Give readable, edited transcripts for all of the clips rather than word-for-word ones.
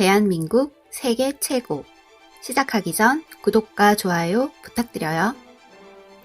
대한민국 세계 최고. 시작하기 전 구독과 좋아요 부탁드려요.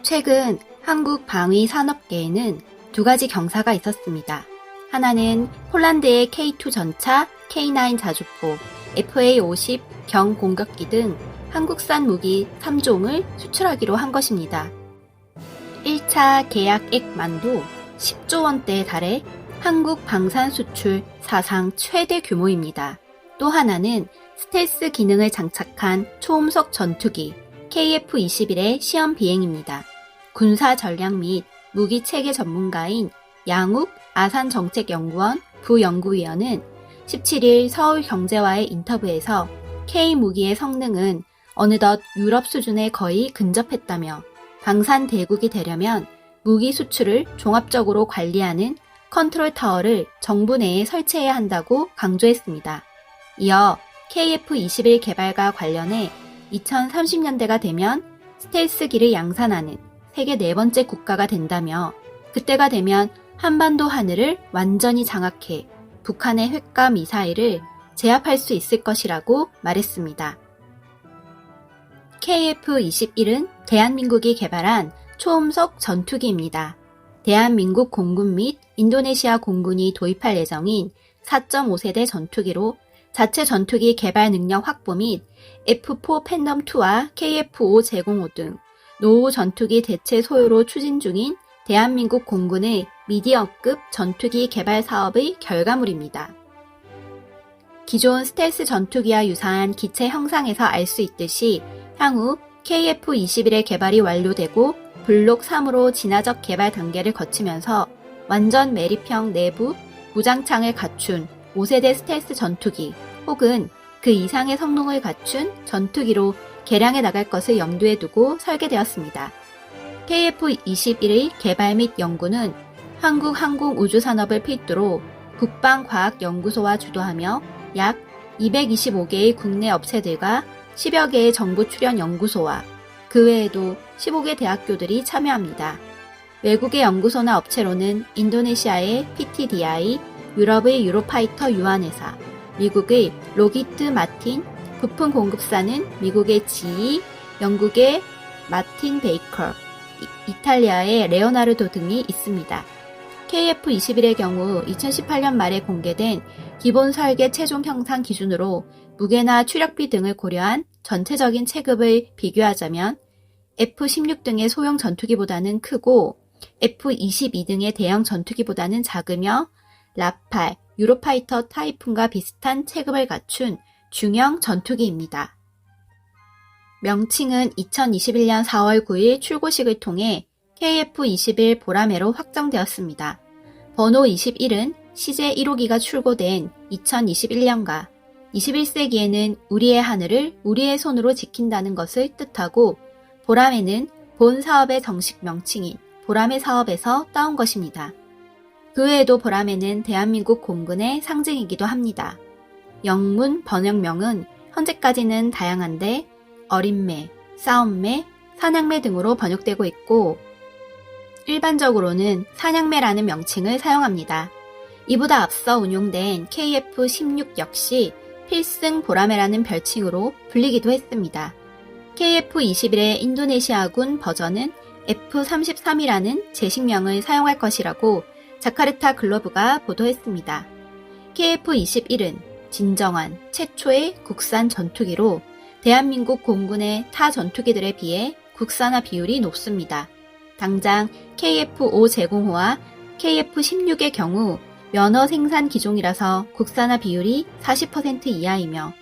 최근 한국 방위 산업계에는 두 가지 경사가 있었습니다. 하나는 폴란드의 K2 전차, K9 자주포, FA-50 경공격기 등 한국산 무기 3종을 수출하기로 한 것입니다. 1차 계약액만도 10조 원대에 달해 한국 방산 수출 사상 최대 규모입니다. 또 하나는 스텔스 기능을 장착한 초음속 전투기 KF-21의 시험 비행입니다. 군사 전략 및 무기 체계 전문가인 양욱 아산정책연구원 부연구위원은 17일 서울경제와의 인터뷰에서 K무기의 성능은 어느덧 유럽 수준에 거의 근접했다며 방산 대국이 되려면 무기 수출을 종합적으로 관리하는 컨트롤 타워를 정부 내에 설치해야 한다고 강조했습니다. 이어 KF-21 개발과 관련해 2030년대가 되면 스텔스기를 양산하는 세계 네 번째 국가가 된다며 그때가 되면 한반도 하늘을 완전히 장악해 북한의 핵과 미사일을 제압할 수 있을 것이라고 말했습니다. KF-21은 대한민국이 개발한 초음속 전투기입니다. 대한민국 공군 및 인도네시아 공군이 도입할 예정인 4.5세대 전투기로 자체 전투기 개발 능력 확보 및 F4 팬덤2와 KF-5 제공호 등 노후 전투기 대체 소요로 추진 중인 대한민국 공군의 미디어급 전투기 개발 사업의 결과물입니다. 기존 스텔스 전투기와 유사한 기체 형상에서 알 수 있듯이 향후 KF-21의 개발이 완료되고 블록 3으로 진화적 개발 단계를 거치면서 완전 매립형 내부 무장창을 갖춘 5세대 스텔스 전투기 혹은 그 이상의 성능을 갖춘 전투기로 개량해 나갈 것을 염두에 두고 설계되었습니다. KF-21의 개발 및 연구는 한국항공우주산업을 필두로 국방과학연구소와 주도하며 약 225개의 국내 업체들과 10여 개의 정부 출연 연구소와 그 외에도 15개 대학교들이 참여합니다. 외국의 연구소나 업체로는 인도네시아의 PTDI, 유럽의 유로파이터 유한회사, 미국의 로기트 마틴, 부품 공급사는 미국의 GE, 영국의 마틴 베이커, 이탈리아의 레오나르도 등이 있습니다. KF-21의 경우 2018년 말에 공개된 기본 설계 최종 형상 기준으로 무게나 추력비 등을 고려한 전체적인 체급을 비교하자면 F-16 등의 소형 전투기보다는 크고 F-22 등의 대형 전투기보다는 작으며 라팔, 유로파이터 타이푼과 비슷한 체급을 갖춘 중형 전투기입니다. 명칭은 2021년 4월 9일 출고식을 통해 KF-21 보라매로 확정되었습니다. 번호 21은 CJ 1호기가 출고된 2021년과 21세기에는 우리의 하늘을 우리의 손으로 지킨다는 것을 뜻하고 보라매는 본 사업의 정식 명칭인 보라매 사업에서 따온 것입니다. 그 외에도 보라매는 대한민국 공군의 상징이기도 합니다. 영문 번역명은 현재까지는 다양한데 어린매, 싸움매, 사냥매 등으로 번역되고 있고 일반적으로는 사냥매라는 명칭을 사용합니다. 이보다 앞서 운용된 KF-16 역시 필승 보라매라는 별칭으로 불리기도 했습니다. KF-21의 인도네시아군 버전은 F-33이라는 제식명을 사용할 것이라고 자카르타 글로브가 보도했습니다. KF-21은 진정한 최초의 국산 전투기로 대한민국 공군의 타 전투기들에 비해 국산화 비율이 높습니다. 당장 KF-5 제공호와 KF-16의 경우 면허 생산 기종이라서 국산화 비율이 40% 이하이며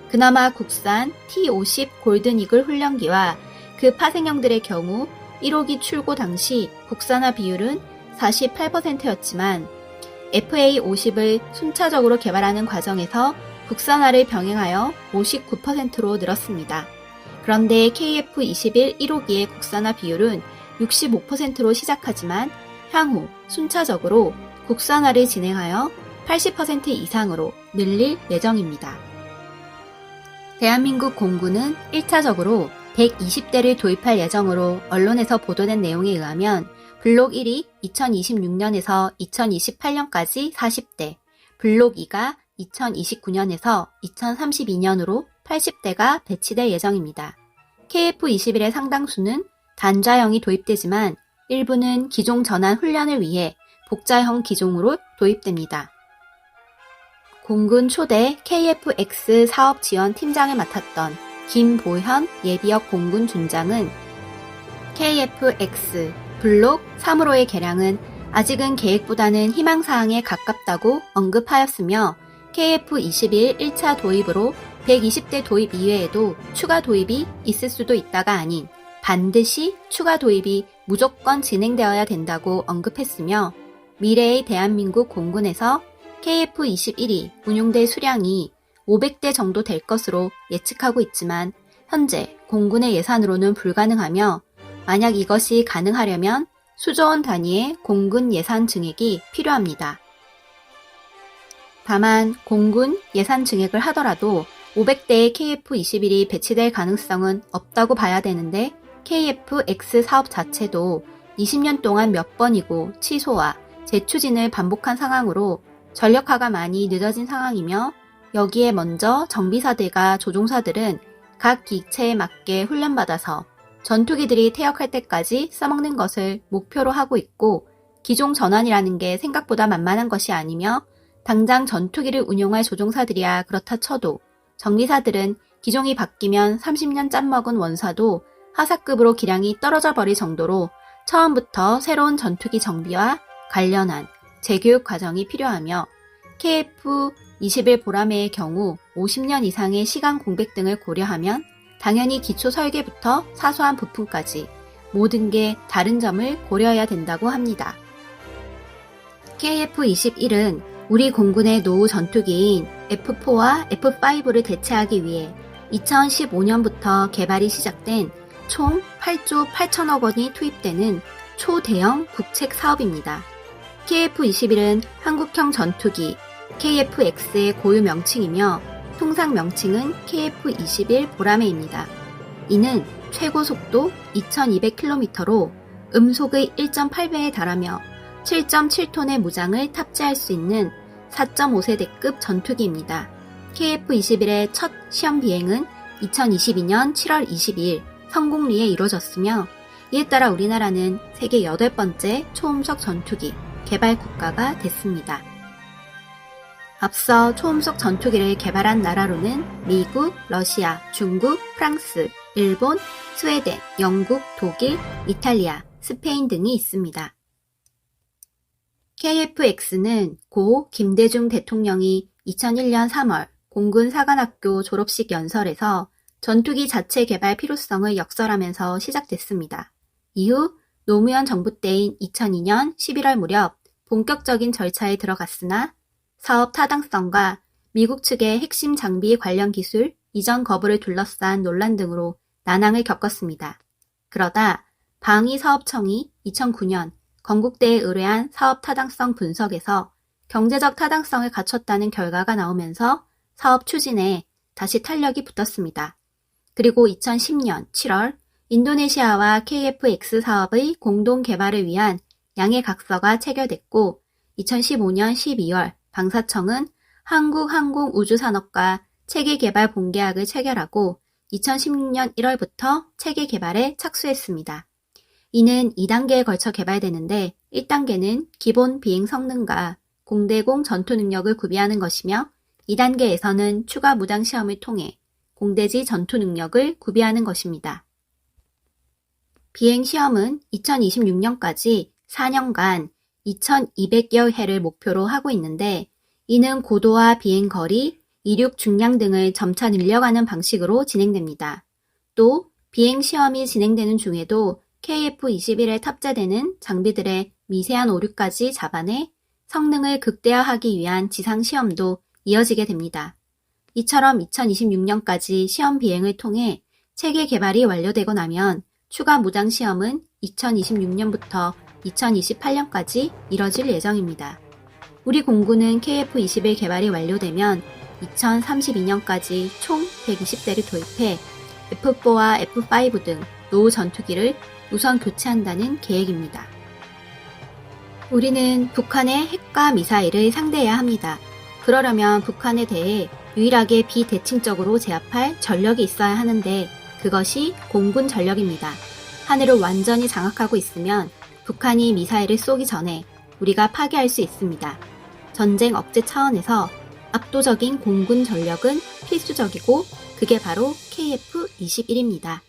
그나마 국산 T-50 골든이글 훈련기와 그 파생형들의 경우 1호기 출고 당시 국산화 비율은 48%였지만 FA-50을 순차적으로 개발하는 과정에서 국산화를 병행하여 59%로 늘었습니다. 그런데 KF-21 1호기의 국산화 비율은 65%로 시작하지만 향후 순차적으로 국산화를 진행하여 80% 이상으로 늘릴 예정입니다. 대한민국 공군은 1차적으로 120대를 도입할 예정으로 언론에서 보도된 내용에 의하면 블록 1이 2026년에서 2028년까지 40대, 블록 2가 2029년에서 2032년으로 80대가 배치될 예정입니다. KF-21의 상당수는 단좌형이 도입되지만 일부는 기종 전환 훈련을 위해 복자형 기종으로 도입됩니다. 공군 초대 KF-X 사업 지원 팀장을 맡았던 김보현 예비역 공군 준장은 KF-X 블록 3호로의 개량은 아직은 계획보다는 희망사항에 가깝다고 언급하였으며 KF-21 1차 도입으로 120대 도입 이외에도 추가 도입이 있을 수도 있다가 아닌 반드시 추가 도입이 무조건 진행되어야 된다고 언급했으며 미래의 대한민국 공군에서 KF-21이 운용될 수량이 500대 정도 될 것으로 예측하고 있지만 현재 공군의 예산으로는 불가능하며 만약 이것이 가능하려면 수조원 단위의 공군 예산 증액이 필요합니다. 다만 공군 예산 증액을 하더라도 500대의 KF-21이 배치될 가능성은 없다고 봐야 되는데 KF-X 사업 자체도 20년 동안 몇 번이고 취소와 재추진을 반복한 상황으로 전력화가 많이 늦어진 상황이며 여기에 먼저 정비사들과 조종사들은 각 기체에 맞게 훈련받아서 전투기들이 퇴역할 때까지 써먹는 것을 목표로 하고 있고 기종 전환이라는 게 생각보다 만만한 것이 아니며 당장 전투기를 운용할 조종사들이야 그렇다 쳐도 정비사들은 기종이 바뀌면 30년 짬먹은 원사도 하사급으로 기량이 떨어져 버릴 정도로 처음부터 새로운 전투기 정비와 관련한 재교육 과정이 필요하며 KF-21 보라매의 경우 50년 이상의 시간 공백 등을 고려하면 당연히 기초 설계부터 사소한 부품까지 모든 게 다른 점을 고려해야 된다고 합니다. KF-21은 우리 공군의 노후 전투기인 F4와 F5를 대체하기 위해 2015년부터 개발이 시작된 총 8조 8천억 원이 투입되는 초대형 국책 사업입니다. KF-21은 한국형 전투기 KF-X의 고유 명칭이며 통상 명칭은 KF-21 보라매입니다. 이는 최고 속도 2200km로 음속의 1.8배에 달하며 7.7톤의 무장을 탑재할 수 있는 4.5세대급 전투기입니다. KF-21의 첫 시험 비행은 2022년 7월 22일 성공리에 이루어졌으며 이에 따라 우리나라는 세계 8번째 초음속 전투기 개발 국가가 됐습니다. 앞서 초음속 전투기를 개발한 나라로는 미국, 러시아, 중국, 프랑스, 일본, 스웨덴, 영국, 독일, 이탈리아, 스페인 등이 있습니다. KF-X는 고 김대중 대통령이 2001년 3월 공군사관학교 졸업식 연설에서 전투기 자체 개발 필요성을 역설하면서 시작됐습니다. 이후 노무현 정부 때인 2002년 11월 무렵 본격적인 절차에 들어갔으나 사업 타당성과 미국 측의 핵심 장비 관련 기술 이전 거부를 둘러싼 논란 등으로 난항을 겪었습니다. 그러다 방위사업청이 2009년 건국대에 의뢰한 사업 타당성 분석에서 경제적 타당성을 갖췄다는 결과가 나오면서 사업 추진에 다시 탄력이 붙었습니다. 그리고 2010년 7월 인도네시아와 KF-X 사업의 공동 개발을 위한 양해각서가 체결됐고 2015년 12월 방사청은 한국항공우주산업과 체계개발 본계약을 체결하고 2016년 1월부터 체계 개발에 착수했습니다. 이는 2단계에 걸쳐 개발되는데 1단계는 기본 비행 성능과 공대공 전투 능력을 구비하는 것이며 2단계에서는 추가 무장 시험을 통해 공대지 전투 능력을 구비하는 것입니다. 비행 시험은 2026년까지 4년간 2200여 회를 목표로 하고 있는데 이는 고도와 비행 거리, 이륙 중량 등을 점차 늘려가는 방식으로 진행됩니다. 또 비행 시험이 진행되는 중에도 KF-21에 탑재되는 장비들의 미세한 오류까지 잡아내 성능을 극대화하기 위한 지상 시험도 이어지게 됩니다. 이처럼 2026년까지 시험 비행을 통해 체계 개발이 완료되고 나면 추가 무장 시험은 2026년부터 2028년까지 이뤄질 예정입니다. 우리 공군은 KF-21 개발이 완료되면 2032년까지 총 120대를 도입해 F4와 F5 등 노후 전투기를 우선 교체한다는 계획입니다. 우리는 북한의 핵과 미사일을 상대해야 합니다. 그러려면 북한에 대해 유일하게 비대칭적으로 제압할 전력이 있어야 하는데 그것이 공군 전력입니다. 하늘을 완전히 장악하고 있으면 북한이 미사일을 쏘기 전에 우리가 파괴할 수 있습니다. 전쟁 억제 차원에서 압도적인 공군 전력은 필수적이고 그게 바로 KF-21입니다.